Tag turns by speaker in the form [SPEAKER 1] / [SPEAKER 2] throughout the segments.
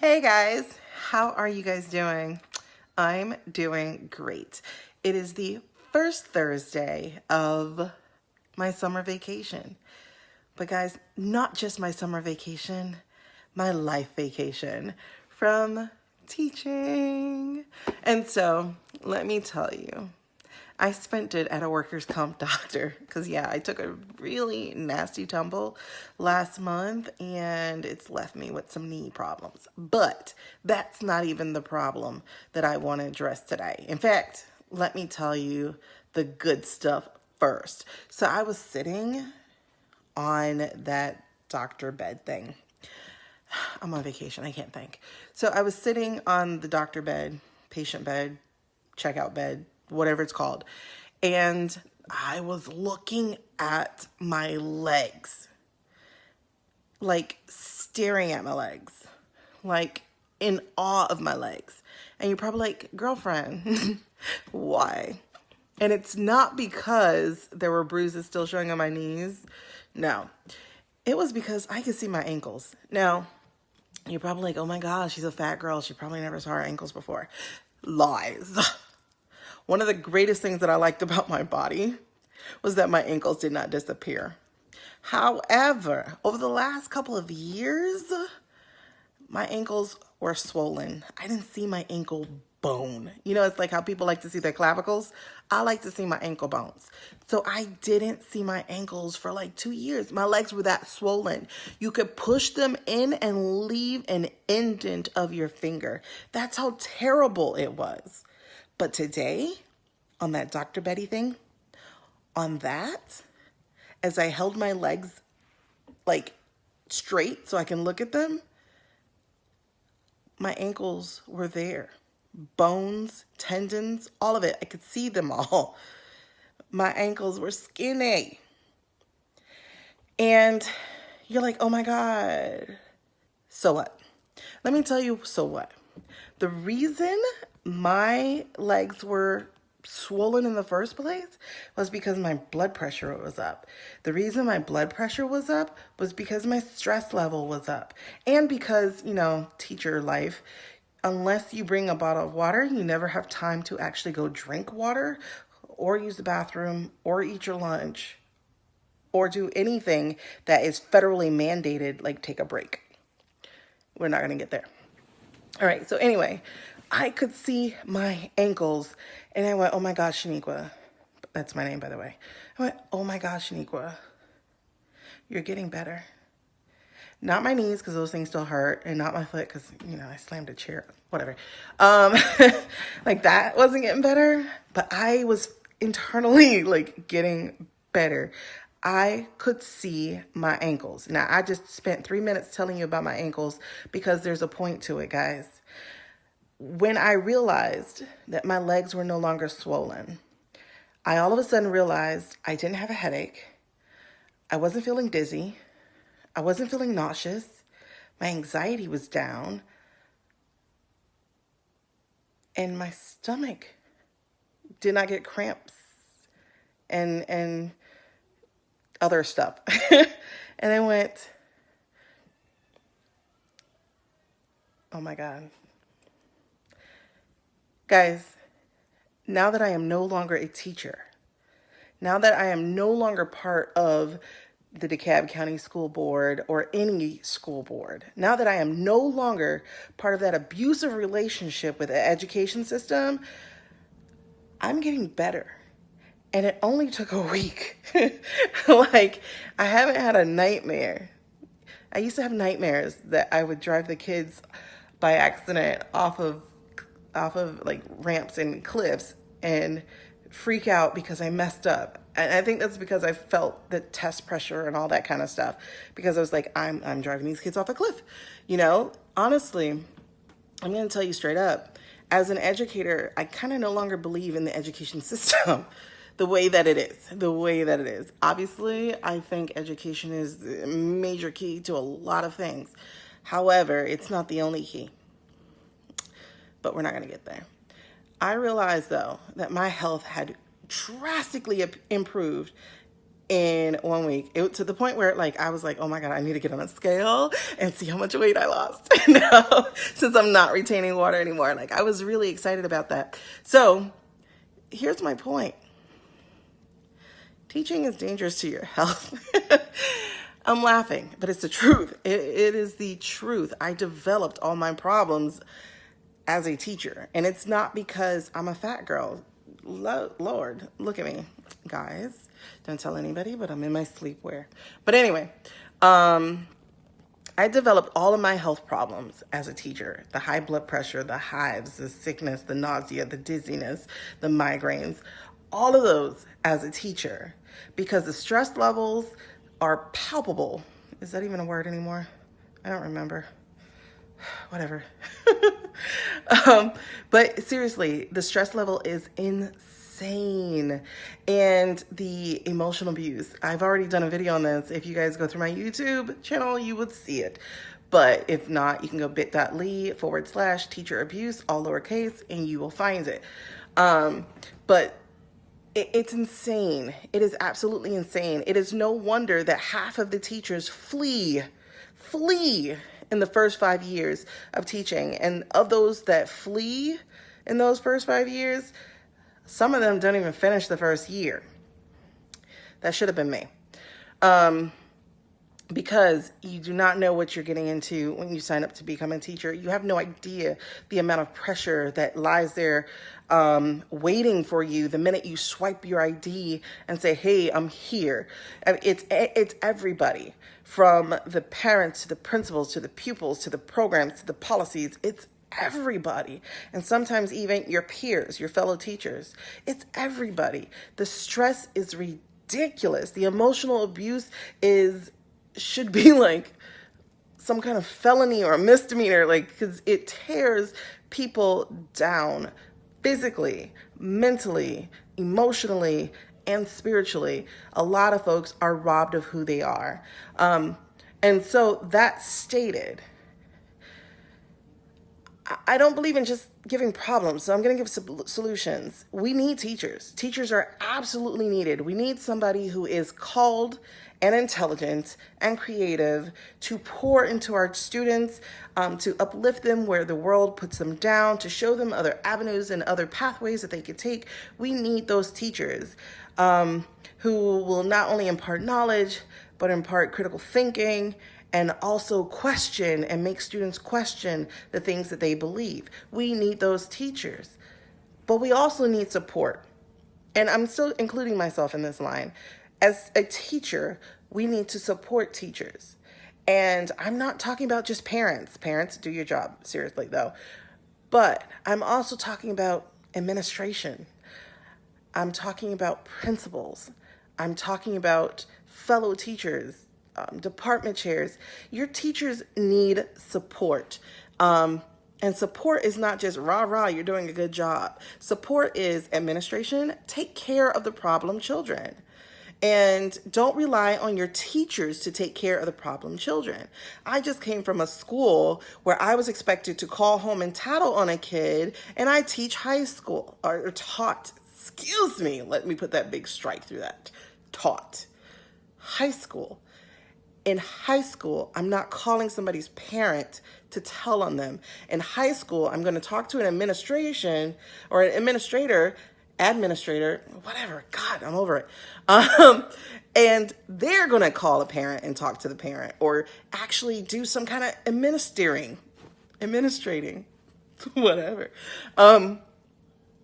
[SPEAKER 1] Hey guys, how are you guys doing? I'm doing great. It is the first Thursday of my summer vacation. But guys, not just my summer vacation, my life vacation from teaching. And so, let me tell you, I spent it at a workers' comp doctor because, yeah, I took a really nasty tumble last month and it's left me with some knee problems. But that's not even the problem that I want to address today. In fact, let me tell you the good stuff first. So I was sitting on that doctor bed thing. I'm on vacation, I can't think. So I was sitting on the doctor bed, patient bed, checkout bed, whatever it's called. And I was looking at my legs, like staring at my legs, like in awe of my legs. And you're probably like, girlfriend, why? And it's not because there were bruises still showing on my knees. No, it was because I could see my ankles. Now, you're probably like, oh my gosh, she's a fat girl. She probably never saw her ankles before. Lies. One of the greatest things that I liked about my body was that my ankles did not disappear. However, over the last couple of years, my ankles were swollen. I didn't see my ankle bone. You know, it's like how people like to see their clavicles. I like to see my ankle bones. So I didn't see my ankles for like 2 years. My legs were that swollen. You could push them in and leave an indent of your finger. That's how terrible it was. But today, on that Dr. Betty thing, on that, as I held my legs like straight so I can look at them, my ankles were there. Bones, tendons, all of it. I could see them all. My ankles were skinny. And you're like, oh my God. So what? Let me tell you, so what? The reason my legs were swollen in the first place was because my blood pressure was up. The reason my blood pressure was up was because my stress level was up. And because, teacher life, unless you bring a bottle of water, you never have time to actually go drink water or use the bathroom or eat your lunch or do anything that is federally mandated, like take a break. We're not going to get there. All right, so anyway, I could see my ankles and I went, oh my gosh, Shaniqua. That's my name, by the way. I went, oh my gosh, Shaniqua, you're getting better. Not my knees, because those things still hurt, and not my foot, because, I slammed a chair, whatever. Like that wasn't getting better, but I was internally like getting better. I could see my ankles. Now, I just spent 3 minutes telling you about my ankles because there's a point to it, guys. When I realized that my legs were no longer swollen, I all of a sudden realized I didn't have a headache. I wasn't feeling dizzy. I wasn't feeling nauseous. My anxiety was down. And my stomach did not get cramps and other stuff. And I went, oh my God. Guys, now that I am no longer a teacher, now that I am no longer part of the DeKalb County School Board or any school board, now that I am no longer part of that abusive relationship with the education system, I'm getting better. And it only took a week. Like, I haven't had a nightmare. I used to have nightmares that I would drive the kids by accident off of like ramps and cliffs and freak out because I messed up. And I think that's because I felt the test pressure and all that kind of stuff, because I was like, I'm driving these kids off a cliff. Honestly, I'm going to tell you straight up, as an educator, I kind of no longer believe in the education system the way that it is. Obviously, I think education is a major key to a lot of things. However, it's not the only key. But we're not going to get there. I realized, though, that my health had drastically improved in 1 week. To the point where like I was like, oh my God, I need to get on a scale and see how much weight I lost now, since I'm not retaining water anymore. Like I was really excited about that. So here's my point. Teaching is dangerous to your health. I'm laughing, but it's the truth. It is the truth. I developed all my problems as a teacher, and it's not because I'm a fat girl. Lord, look at me, guys. Don't tell anybody, but I'm in my sleepwear. But anyway, I developed all of my health problems as a teacher. The high blood pressure, the hives, the sickness, the nausea, the dizziness, the migraines, all of those as a teacher, because the stress levels are palpable. Is that even a word anymore? I don't remember. Whatever. But seriously, the stress level is insane. And the emotional abuse. I've already done a video on this. If you guys go through my YouTube channel, you would see it. But if not, you can go bit.ly/teacher abuse, all lowercase, and you will find it. But it's insane. It is absolutely insane. It is no wonder that half of the teachers flee in the first 5 years of teaching. And of those that flee in those first 5 years, some of them don't even finish the first year. That should have been me. Because you do not know what you're getting into when you sign up to become a teacher. You have no idea the amount of pressure that lies there waiting for you the minute you swipe your ID and say, hey, I'm here. It's everybody, from the parents to the principals to the pupils to the programs to the policies. It's everybody. And sometimes even your peers, your fellow teachers. It's everybody. The stress is ridiculous. The emotional abuse should be like some kind of felony or a misdemeanor, like, because it tears people down physically, mentally, emotionally, and spiritually. A lot of folks are robbed of who they are. And so that stated, I don't believe in just giving problems, so I'm going to give solutions. We need teachers. Teachers are absolutely needed. We need somebody who is called and intelligent and creative to pour into our students, to uplift them where the world puts them down, to show them other avenues and other pathways that they could take. We need those teachers who will not only impart knowledge, but impart critical thinking and also question and make students question the things that they believe. We need those teachers, but we also need support. And I'm still including myself in this line. As a teacher, we need to support teachers. And I'm not talking about just parents. Parents, do your job, seriously though. But I'm also talking about administration. I'm talking about principals. I'm talking about fellow teachers, department chairs. Your teachers need support. And support is not just rah, rah, you're doing a good job. Support is administration. Take care of the problem children. And don't rely on your teachers to take care of the problem children. I just came from a school where I was expected to call home and tattle on a kid, and I teach high school, or taught, excuse me, let me put that big strike through that, taught high school. In high school, I'm not calling somebody's parent to tell on them. In high school, I'm going to talk to an administration or an administrator, whatever. God, I'm over it. And they're going to call a parent and talk to the parent, or actually do some kind of administrating, whatever.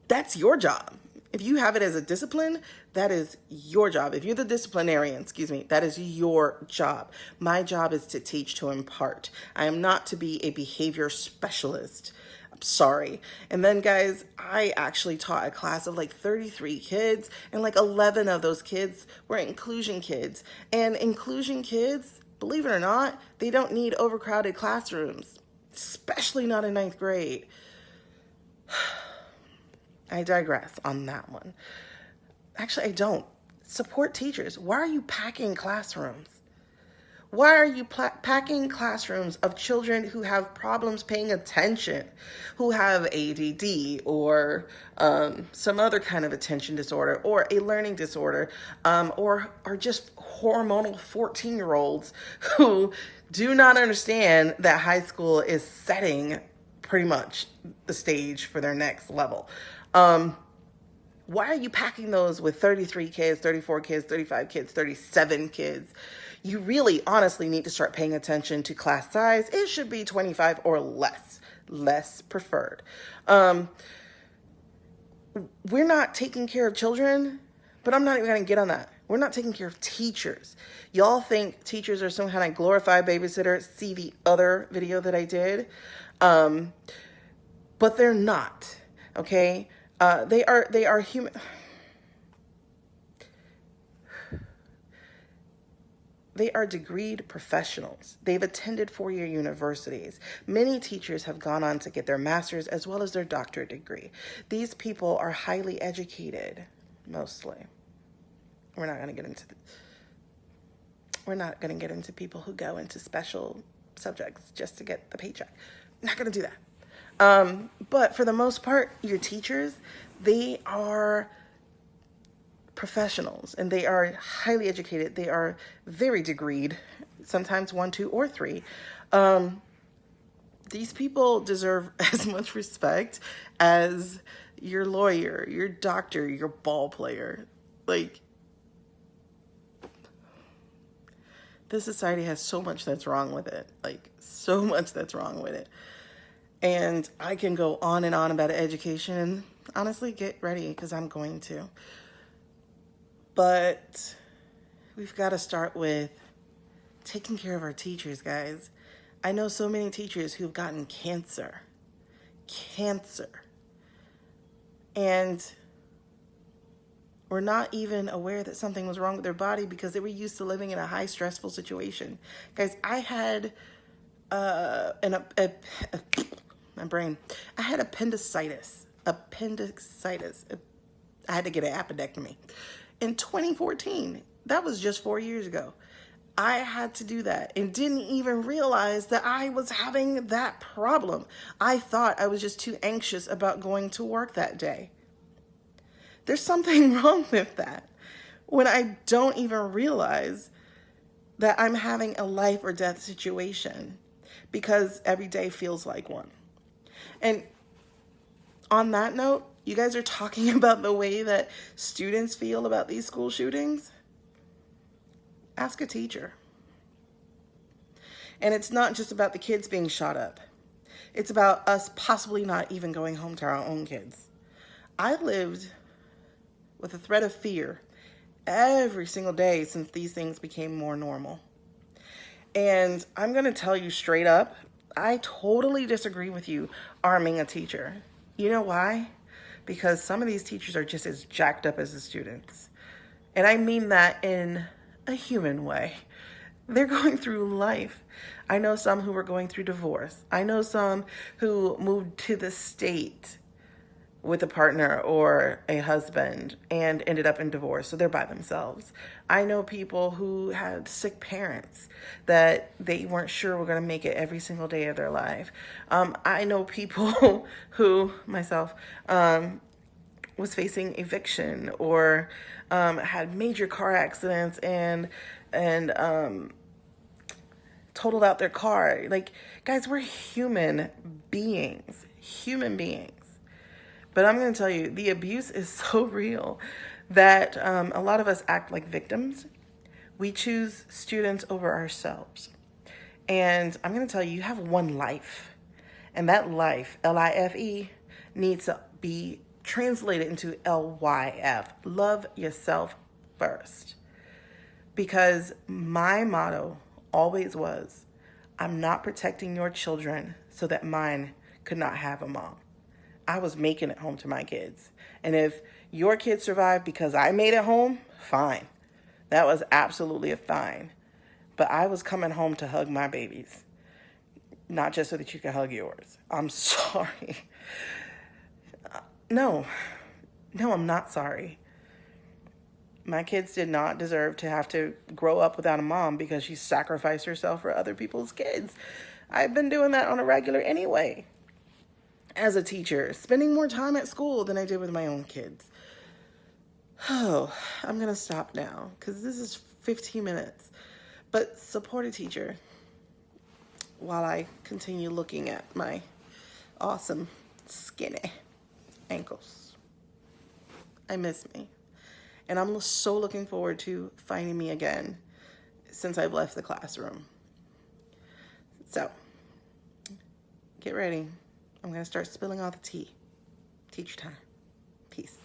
[SPEAKER 1] That's your job. If you have it as a discipline, that is your job. If you're the disciplinarian, that is your job. My job is to teach, to impart. I am not to be a behavior specialist. I'm sorry. And then guys, I actually taught a class of like 33 kids, and like 11 of those kids were inclusion kids. And inclusion kids, believe it or not, they don't need overcrowded classrooms, especially not in 9th grade. I digress on that one. Actually, I don't. Support teachers. Why are you packing classrooms? Why are you packing classrooms of children who have problems paying attention, who have ADD or some other kind of attention disorder or a learning disorder, or are just hormonal 14-year-olds who do not understand that high school is setting pretty much the stage for their next level? Why are you packing those with 33 kids, 34 kids, 35 kids, 37 kids? You really honestly need to start paying attention to class size. It should be 25 or less preferred. We're not taking care of children, but I'm not even going to get on that. We're not taking care of teachers. Y'all think teachers are some kind of glorified babysitter. See the other video that I did. But they're not, okay? They are human. They are degreed professionals. They've attended four-year universities. Many teachers have gone on to get their master's as well as their doctorate degree. These people are highly educated, mostly. We're not going to get into people who go into special subjects just to get the paycheck. Not going to do that. But for the most part, your teachers, they are professionals and they are highly educated. They are very degreed, sometimes 1, 2, or 3. These people deserve as much respect as your lawyer, your doctor, your ball player. Like, this society has so much that's wrong with it. Like, so much that's wrong with it. And I can go on and on about education. Honestly, get ready because I'm going to. But we've got to start with taking care of our teachers, guys. I know so many teachers who've gotten cancer. And were not even aware that something was wrong with their body because they were used to living in a high stressful situation. Guys, I had I had appendicitis. I had to get an appendectomy in 2014. That was just 4 years ago. I had to do that and didn't even realize that I was having that problem. I thought I was just too anxious about going to work that day. There's something wrong with that when I don't even realize that I'm having a life or death situation because every day feels like one. And on that note, you guys are talking about the way that students feel about these school shootings. Ask a teacher. And it's not just about the kids being shot up. It's about us possibly not even going home to our own kids. I lived with a threat of fear every single day since these things became more normal. And I'm going to tell you straight up, I totally disagree with you arming a teacher. You know why? Because some of these teachers are just as jacked up as the students. And I mean that in a human way. They're going through life. I know some who were going through divorce. I know some who moved to the state with a partner or a husband and ended up in divorce, so they're by themselves. I know people who had sick parents that they weren't sure were going to make it every single day of their life. I know people who, myself, was facing eviction or had major car accidents and totaled out their car. Like, guys, we're human beings. But I'm going to tell you, the abuse is so real that a lot of us act like victims. We choose students over ourselves. And I'm going to tell you, you have one life. And that life, L-I-F-E, needs to be translated into L-Y-F. Love yourself first. Because my motto always was, I'm not protecting your children so that mine could not have a mom. I was making it home to my kids. And if your kids survived because I made it home, fine. That was absolutely a fine. But I was coming home to hug my babies, not just so that you could hug yours. I'm sorry. No, I'm not sorry. My kids did not deserve to have to grow up without a mom because she sacrificed herself for other people's kids. I've been doing that on a regular anyway. As a teacher, spending more time at school than I did with my own kids. Oh, I'm going to stop now because this is 15 minutes. But support a teacher while I continue looking at my awesome skinny ankles. I miss me. And I'm so looking forward to finding me again since I've left the classroom. So, get ready. I'm going to start spilling all the tea. Teacher time. Peace.